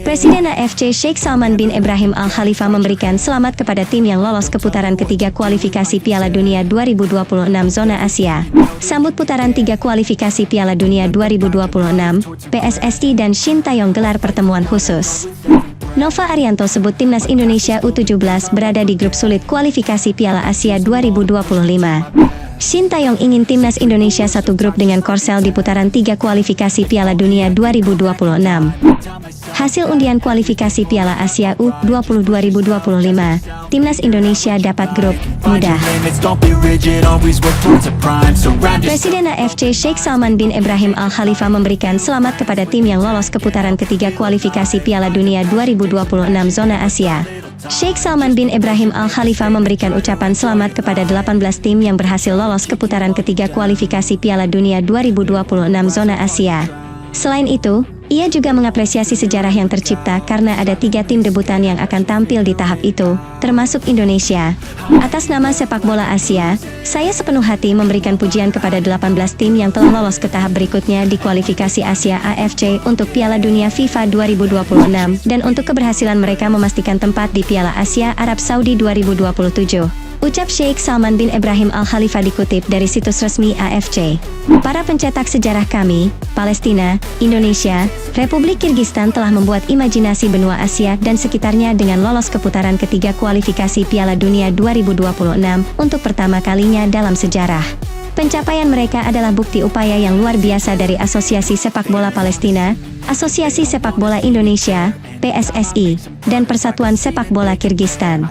Presiden AFC Sheikh Salman bin Ibrahim Al Khalifa memberikan selamat kepada tim yang lolos ke putaran ketiga kualifikasi Piala Dunia 2026 zona Asia. Sambut putaran 3 kualifikasi Piala Dunia 2026, PSSI dan Shin Taeyong gelar pertemuan khusus. Nova Arianto sebut timnas Indonesia U17 berada di grup sulit kualifikasi Piala Asia 2025. Shin Taeyong ingin timnas Indonesia satu grup dengan Korsel di putaran 3 kualifikasi Piala Dunia 2026. Hasil undian kualifikasi Piala Asia U20 2025, timnas Indonesia dapat grup mudah. Presiden AFC Sheikh Salman bin Ibrahim Al Khalifa memberikan selamat kepada tim yang lolos ke putaran ketiga kualifikasi Piala Dunia 2026 zona Asia. Sheikh Salman bin Ibrahim Al Khalifa memberikan ucapan selamat kepada 18 tim yang berhasil lolos ke putaran ketiga kualifikasi Piala Dunia 2026 zona Asia. Selain itu, ia juga mengapresiasi sejarah yang tercipta karena ada 3 tim debutan yang akan tampil di tahap itu, termasuk Indonesia. Atas nama sepak bola Asia, saya sepenuh hati memberikan pujian kepada 18 tim yang telah lolos ke tahap berikutnya di kualifikasi Asia AFC untuk Piala Dunia FIFA 2026 dan untuk keberhasilan mereka memastikan tempat di Piala Asia Arab Saudi 2027. Ucap Sheikh Salman bin Ibrahim Al Khalifa dikutip dari situs resmi AFC. Para pencetak sejarah kami, Palestina, Indonesia, Republik Kirgistan telah membuat imajinasi benua Asia dan sekitarnya dengan lolos ke putaran ketiga kualifikasi Piala Dunia 2026 untuk pertama kalinya dalam sejarah. Pencapaian mereka adalah bukti upaya yang luar biasa dari Asosiasi Sepak Bola Palestina, Asosiasi Sepak Bola Indonesia, PSSI, dan Persatuan Sepak Bola Kirgistan.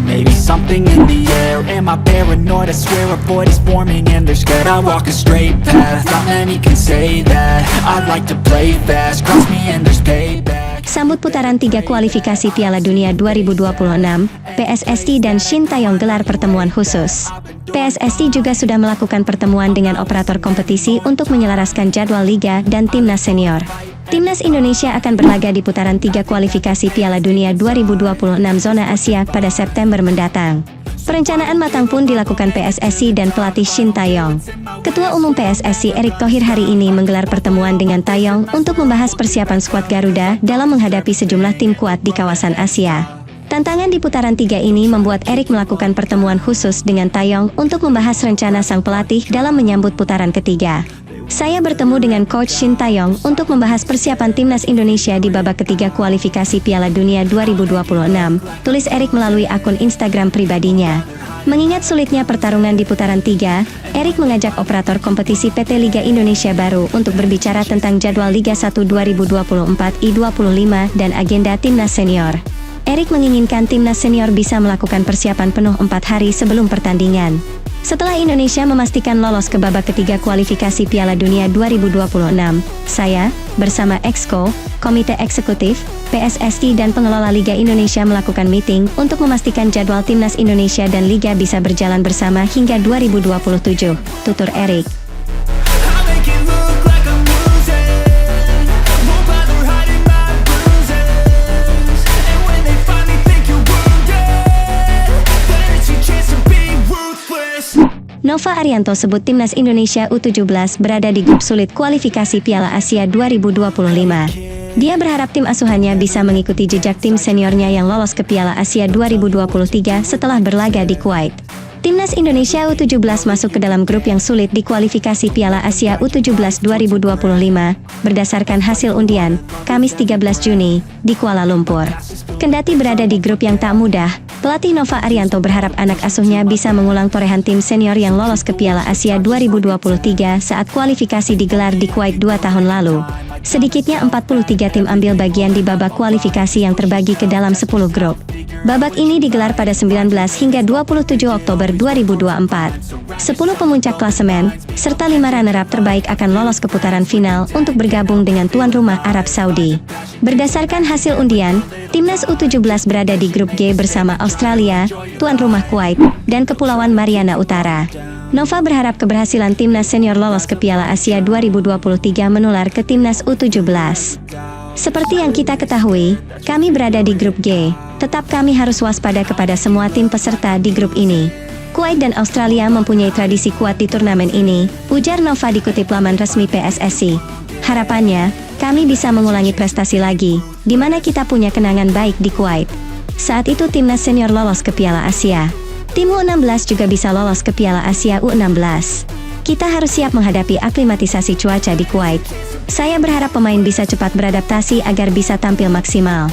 Maybe something in the air. Am I paranoid? I swear a void is forming and they're scared. I walk a straight path. Not many can say that. I like to play fast. Cross me and there's payback. Sambut putaran 3 kualifikasi Piala Dunia 2026, PSSI dan Shin Taeyong gelar pertemuan khusus. PSSI juga sudah melakukan pertemuan dengan operator kompetisi untuk menyelaraskan jadwal liga dan timnas senior. Timnas Indonesia akan berlaga di putaran 3 kualifikasi Piala Dunia 2026 zona Asia pada September mendatang. Perencanaan matang pun dilakukan PSSI dan pelatih Shin Taeyong. Ketua Umum PSSI Erick Thohir hari ini menggelar pertemuan dengan Taeyong untuk membahas persiapan skuad Garuda dalam menghadapi sejumlah tim kuat di kawasan Asia. Tantangan di putaran 3 ini membuat Erick melakukan pertemuan khusus dengan Taeyong untuk membahas rencana sang pelatih dalam menyambut putaran ketiga. Saya bertemu dengan Coach Shin Taeyong untuk membahas persiapan timnas Indonesia di babak ketiga kualifikasi Piala Dunia 2026, tulis Erick melalui akun Instagram pribadinya. Mengingat sulitnya pertarungan di putaran 3, Erick mengajak operator kompetisi PT Liga Indonesia Baru untuk berbicara tentang jadwal Liga 1 2024 I25 dan agenda timnas senior. Erick menginginkan timnas senior bisa melakukan persiapan penuh 4 hari sebelum pertandingan. Setelah Indonesia memastikan lolos ke babak ketiga kualifikasi Piala Dunia 2026, saya, bersama Exco, Komite Eksekutif, PSSI dan pengelola Liga Indonesia melakukan meeting untuk memastikan jadwal timnas Indonesia dan Liga bisa berjalan bersama hingga 2027, tutur Erick. Nova Arianto sebut timnas Indonesia U17 berada di grup sulit kualifikasi Piala Asia 2025. Dia berharap tim asuhannya bisa mengikuti jejak tim seniornya yang lolos ke Piala Asia 2023 setelah berlaga di Kuwait. Timnas Indonesia U17 masuk ke dalam grup yang sulit di kualifikasi Piala Asia U17 2025 berdasarkan hasil undian, Kamis 13 Juni, di Kuala Lumpur. Kendati berada di grup yang tak mudah, pelatih Nova Arianto berharap anak asuhnya bisa mengulang torehan tim senior yang lolos ke Piala Asia 2023 saat kualifikasi digelar di Kuwait 2 tahun lalu. Sedikitnya 43 tim ambil bagian di babak kualifikasi yang terbagi ke dalam 10 grup. Babak ini digelar pada 19 hingga 27 Oktober 2024. 10 pemuncak klasemen, serta 5 runner-up terbaik akan lolos ke putaran final untuk bergabung dengan tuan rumah Arab Saudi. Berdasarkan hasil undian, timnas U17 berada di grup G bersama Australia, tuan rumah Kuwait, dan Kepulauan Mariana Utara. Nova berharap keberhasilan timnas senior lolos ke Piala Asia 2023 menular ke timnas U17. Seperti yang kita ketahui, kami berada di grup G, tetap kami harus waspada kepada semua tim peserta di grup ini. Kuwait dan Australia mempunyai tradisi kuat di turnamen ini, ujar Nova dikutip laman resmi PSSI. Harapannya, kami bisa mengulangi prestasi lagi, di mana kita punya kenangan baik di Kuwait. Saat itu timnas senior lolos ke Piala Asia. Tim U16 juga bisa lolos ke Piala Asia U16. Kita harus siap menghadapi aklimatisasi cuaca di Kuwait. Saya berharap pemain bisa cepat beradaptasi agar bisa tampil maksimal.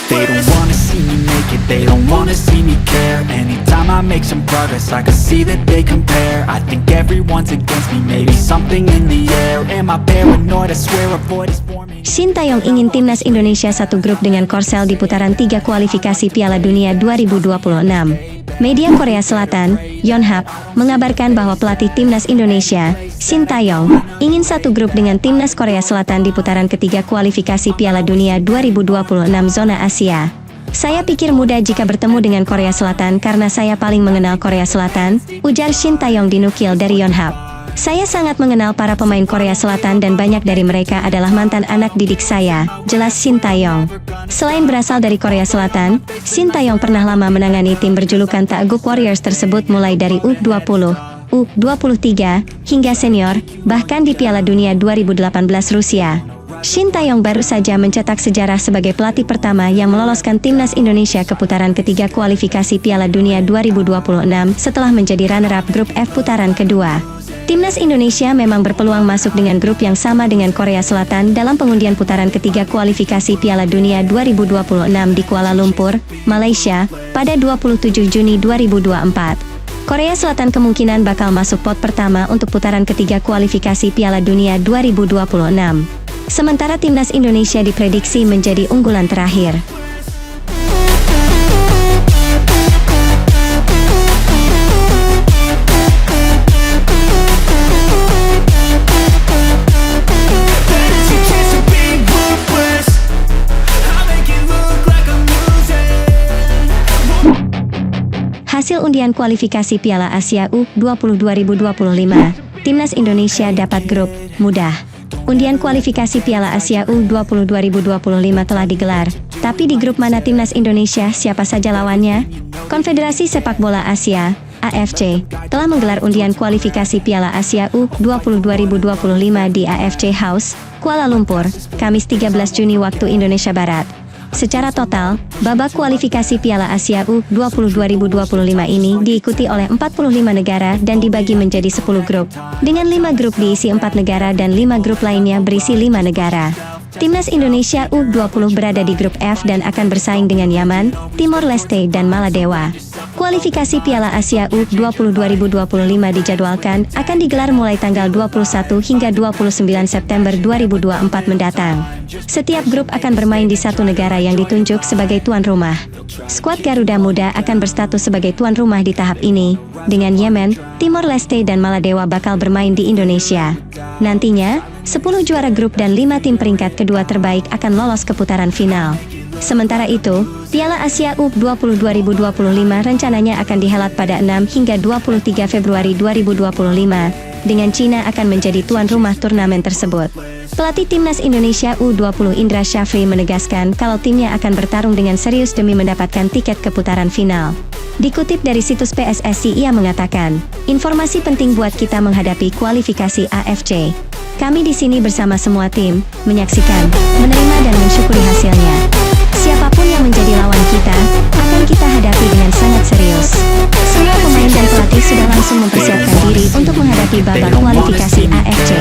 They don't wanna see me make it, they don't wanna see me care. Anytime I make some progress, I can see that they compare. I think everyone's against me, maybe something in the air. Am I paranoid? I swear a void is forming. Shin Tae-yong ingin timnas Indonesia satu grup dengan Korsel di putaran 3 kualifikasi Piala Dunia 2026. Media Korea Selatan, Yonhap, mengabarkan bahwa pelatih timnas Indonesia, Shin Tae-yong, ingin satu grup dengan timnas Korea Selatan di putaran ketiga kualifikasi Piala Dunia 2026 zona Asia. Saya pikir mudah jika bertemu dengan Korea Selatan karena saya paling mengenal Korea Selatan, ujar Shin Tae-yong dinukil dari Yonhap. Saya sangat mengenal para pemain Korea Selatan dan banyak dari mereka adalah mantan anak didik saya, jelas Shin Tae-yong. Selain berasal dari Korea Selatan, Shin Tae-yong pernah lama menangani tim berjulukan Taeguk Warriors tersebut mulai dari U20, U23, hingga senior, bahkan di Piala Dunia 2018 Rusia. Shin Tae-yong baru saja mencetak sejarah sebagai pelatih pertama yang meloloskan timnas Indonesia ke putaran ketiga kualifikasi Piala Dunia 2026 setelah menjadi runner-up grup F putaran kedua. Timnas Indonesia memang berpeluang masuk dengan grup yang sama dengan Korea Selatan dalam pengundian putaran ketiga kualifikasi Piala Dunia 2026 di Kuala Lumpur, Malaysia, pada 27 Juni 2024. Korea Selatan kemungkinan bakal masuk pot pertama untuk putaran ketiga kualifikasi Piala Dunia 2026. Sementara timnas Indonesia diprediksi menjadi unggulan terakhir. Hasil undian kualifikasi Piala Asia U20 2025, timnas Indonesia dapat grup mudah. Undian kualifikasi Piala Asia U20 2025 telah digelar, tapi di grup mana timnas Indonesia siapa saja lawannya? Konfederasi Sepak Bola Asia, AFC, telah menggelar undian kualifikasi Piala Asia U20 2025 di AFC House, Kuala Lumpur, Kamis 13 Juni waktu Indonesia Barat. Secara total, babak kualifikasi Piala Asia U20 2025 ini diikuti oleh 45 negara dan dibagi menjadi 10 grup. Dengan 5 grup diisi 4 negara dan 5 grup lainnya berisi 5 negara. Timnas Indonesia U20 berada di grup F dan akan bersaing dengan Yaman, Timor Leste dan Maladewa. Kualifikasi Piala Asia U20 2025 dijadwalkan akan digelar mulai tanggal 21 hingga 29 September 2024 mendatang. Setiap grup akan bermain di satu negara yang ditunjuk sebagai tuan rumah. Skuad Garuda Muda akan berstatus sebagai tuan rumah di tahap ini, dengan Yemen, Timor Leste dan Maladewa bakal bermain di Indonesia. Nantinya, 10 juara grup dan 5 tim peringkat kedua terbaik akan lolos ke putaran final. Sementara itu, Piala Asia U20 2025 rencananya akan dihelat pada 6 hingga 23 Februari 2025, dengan Cina akan menjadi tuan rumah turnamen tersebut. Pelatih timnas Indonesia U20 Indra Syafri menegaskan kalau timnya akan bertarung dengan serius demi mendapatkan tiket ke putaran final. Dikutip dari situs PSSI, ia mengatakan, informasi penting buat kita menghadapi kualifikasi AFC. Kami di sini bersama semua tim, menyaksikan, menerima dan mensyukuri hasilnya. Siapapun yang menjadi lawan kita, akan kita hadapi dengan sangat serius. Semua pemain dan pelatih sudah langsung mempersiapkan diri untuk menghadapi babak kualifikasi AFC.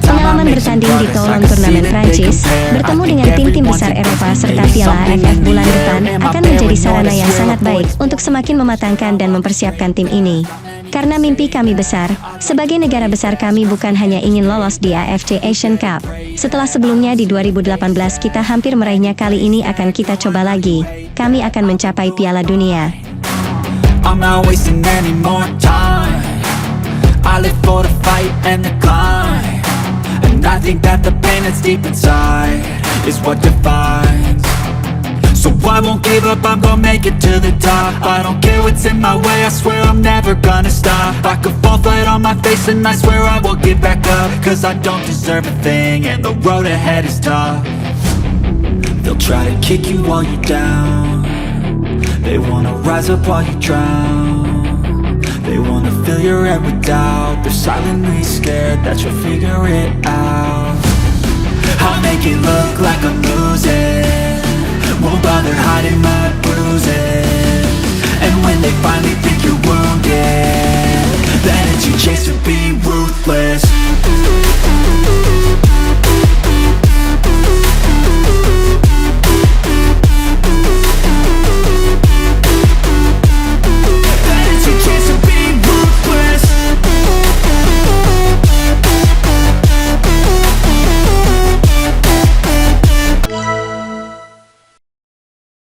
Pengalaman bertanding di Toulon turnamen Prancis, bertemu dengan tim-tim besar Eropa serta Piala AFF bulan depan akan menjadi sarana yang sangat baik untuk semakin mematangkan dan mempersiapkan tim ini. Karena mimpi kami besar, sebagai negara besar kami bukan hanya ingin lolos di AFC Asian Cup. Setelah sebelumnya di 2018 kita hampir meraihnya, kali ini akan kita coba lagi. Kami akan mencapai Piala Dunia. I'm not wasting any more time. I live for the fight and the climb. And I think that the pain that's deep inside is what defines. So I won't give up, I'm gonna make it to the top. I don't care what's in my way, I swear I'm never gonna stop. I could fall flat on my face and I swear I will get back up. Cause I don't deserve a thing and the road ahead is tough. They'll try to kick you while you're down. They wanna rise up while you drown. They wanna fill your head with doubt. They're silently scared that you'll figure it out. I'll make it look like I'm losing, won't bother hiding my bruises. And when they finally